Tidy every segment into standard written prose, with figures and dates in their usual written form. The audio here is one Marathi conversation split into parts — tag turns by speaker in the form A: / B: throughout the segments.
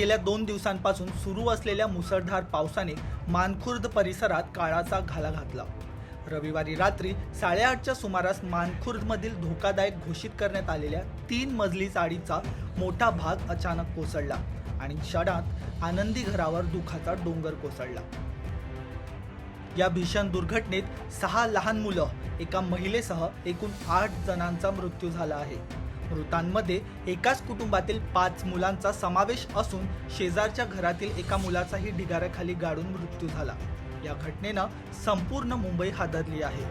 A: गेल्या 2 दिवसांपासून सुरू असलेल्या मुसळधार पावसाने मानखुर्द परिसरात काळाचा घाला घातला। रविवारी रात्री 8:30च्या सुमारास मानखुर्दमधील धोकादायक घोषित करण्यात आलेल्या 3 मजली चाळीचा मोठा भाग अचानक कोसळला आणि क्षणात आनंदी घरावर दुःखाचा डोंगर कोसळला। या भीषण दुर्घटनेत 6 लहान मुलं, एका महिलेसह एकूण 8 जणांचा मृत्यू झाला आहे। मृतांमध्ये एकाच कुटुंबातील 5 मुलांचा समावेश असून शेजारच्या घरातील एका मुलाचाही ढिगाऱ्याखाली गाडून मृत्यू झाला। या घटनेनं संपूर्ण मुंबई हादरली आहे।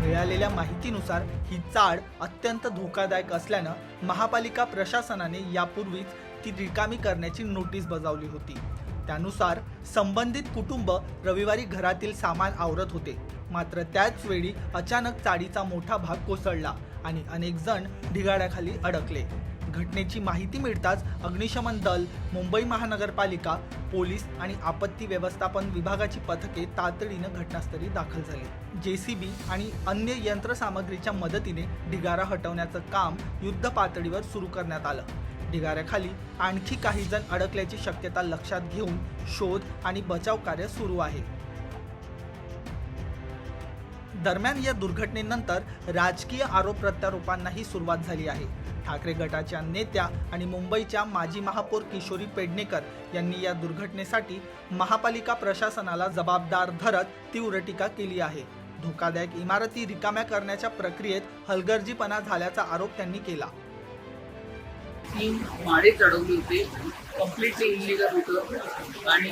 A: मिळालेल्या माहितीनुसार ही चाळ अत्यंत धोकादायक असल्यानं महापालिका प्रशासनाने यापूर्वीच ती रिकामी करण्याची नोटीस बजावली होती। त्यानुसार संबंधित कुटुंब रविवारी घरातील सामान आवरत होते, मात्र त्याच वेळी अचानक चाळीचा मोठा भाग कोसळला आणि अनेक जण ढिगाऱ्याखाली अडकले। घटनेची माहिती मिळताच अग्निशमन दल, मुंबई महानगरपालिका, पोलीस आणि आपत्ती व्यवस्थापन विभागाची पथके तातडीनं घटनास्थळी दाखल झाली। जेसीबी आणि अन्य यंत्रसामग्रीच्या मदतीने ढिगारा हटवण्याचं काम युद्ध पातळीवर सुरू करण्यात आलं। ढिगाऱ्याखाली आणखी काही जण अडकल्याची शक्यता लक्षात घेऊन शोध आणि बचाव कार्य सुरू आहे। दरम्यान या दुर्घटनेनंतर राजकीय आरोप प्रत्यारोपांनाही सुरुवात झाली आहे। ठाकरे गटाच्या नेत्या आणि मुंबईच्या माजी महापौर किशोरी पेडणेकर यांनी या दुर्घटनेसाठी महापालिका प्रशासनाला जबाबदार धरत तीव्र टीका केली आहे। धोकादायक इमारती रिकाम्या करण्याच्या प्रक्रियेत हलगर्जीपणा झाल्याचा आरोप त्यांनी केला।
B: 3 माळे चढवले होते, कम्प्लिटली इलिगल होतं आणि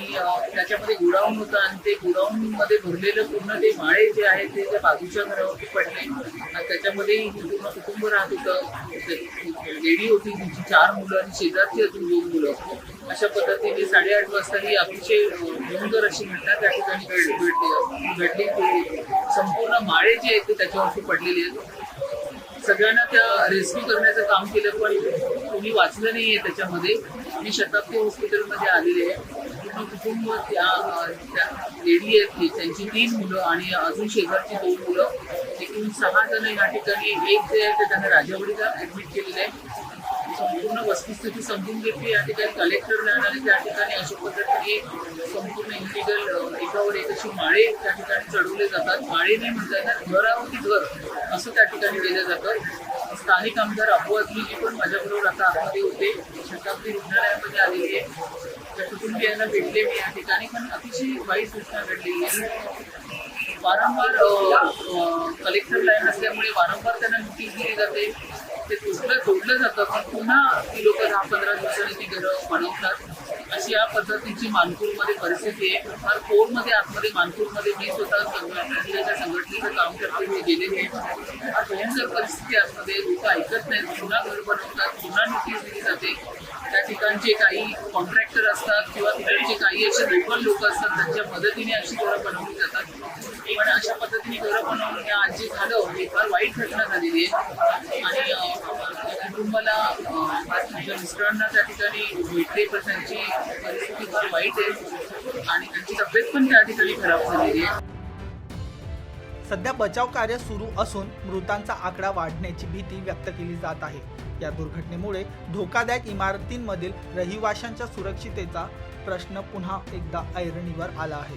B: त्याच्यामध्ये गोडाऊन होतं आणि ते गोडाऊनमध्ये भरलेलं पूर्ण ते माळे जे आहेत ते त्या बाजूच्या घरावरती पडले आणि त्याच्यामध्ये पूर्ण कुटुंब राहत होतं। लेडी होती, तिची 4 मुलं आणि शेजारची अजून 2 मुलं। अशा पद्धतीने 8:30 वाजता ही अतिशय भयंकर अशी घटना त्या ठिकाणी घडली। संपूर्ण माळे जे आहेत ते त्याच्यावरती पडलेले आहेत। सगळ्यांना त्या रेस्क्यू करण्याचं काम केलं, पण कोणी वाचलं नाहीये त्याच्यामध्ये। मी शताब्दी हॉस्पिटलमध्ये आलेले आहे। पूर्ण कुटुंब त्या लेडी आहेत, त्यांची 3 मुलं आणि अजून शेजारची 2 मुलं, एकूण 6 जण या ठिकाणी। एक जे आहे ते त्यांना राजावाडीला ऍडमिट केलेलं आहे। संपूर्ण वस्तुस्थिती समजून घेतली या ठिकाणी कलेक्टर आणि त्या ठिकाणी अशा पद्धतीने संपूर्ण इलिगल एकावर एक अशी माळे त्या ठिकाणी चढवले जातात। माळे नाही म्हणता येणार, घरावरती घर असं त्या ठिकाणी केलं जातं। स्थानिक आमदार अबू आझमी पण माझ्याबरोबर आता आतमध्ये होते, शताब्दी रुग्णालयामध्ये आलेली आहे। त्या कुटुंबियांना भेटले मी या ठिकाणी, पण अतिशय वाईट घटना घडलेली आहे। वारंवार कलेक्टर लाईन असल्यामुळे वारंवार त्यांना नोटीस दिली जाते, ते तोडलं जातं, पण पुन्हा ती लोक 10-15 दिवसांनी ती घरं बनवतात। अशी या पद्धतीची मानपूरमध्ये परिस्थिती आहे। फार कोरमध्ये आतमध्ये मानपूरमध्ये मी स्वतः संघटनेचं काम करते, मी गेलेले आहे। फार भयंकर परिस्थिती आतमध्ये, लोक ऐकत नाहीत, पुन्हा घर बनवतात, पुन्हा नोटीस दिली जाते। त्या ठिकाणचे काही कॉन्ट्रॅक्टर असतात किंवा तिकडचे काही असे लोकल लोक असतात, त्यांच्या मदतीने अशी घरं बनवली जातात। पण अशा पद्धतीने घरं बनवून आज जे झालं हे फार वाईट घटना झालेली आहे आणि कुटुंबाला माझ्या मिस्टरांना त्या ठिकाणी भेटले, पण त्यांची परिस्थिती फार वाईट आहे आणि त्यांची तब्येत पण त्या ठिकाणी खराब झालेली आहे।
A: सध्या बचाव कार्य सुरू असून मृतांचा आकडा वाढण्याची भीती व्यक्त केली जात आहे। या दुर्घटनेमुळे धोकादायक इमारतींमधील रहिवाशांच्या सुरक्षिततेचा प्रश्न पुन्हा एकदा ऐरणीवर आला आहे।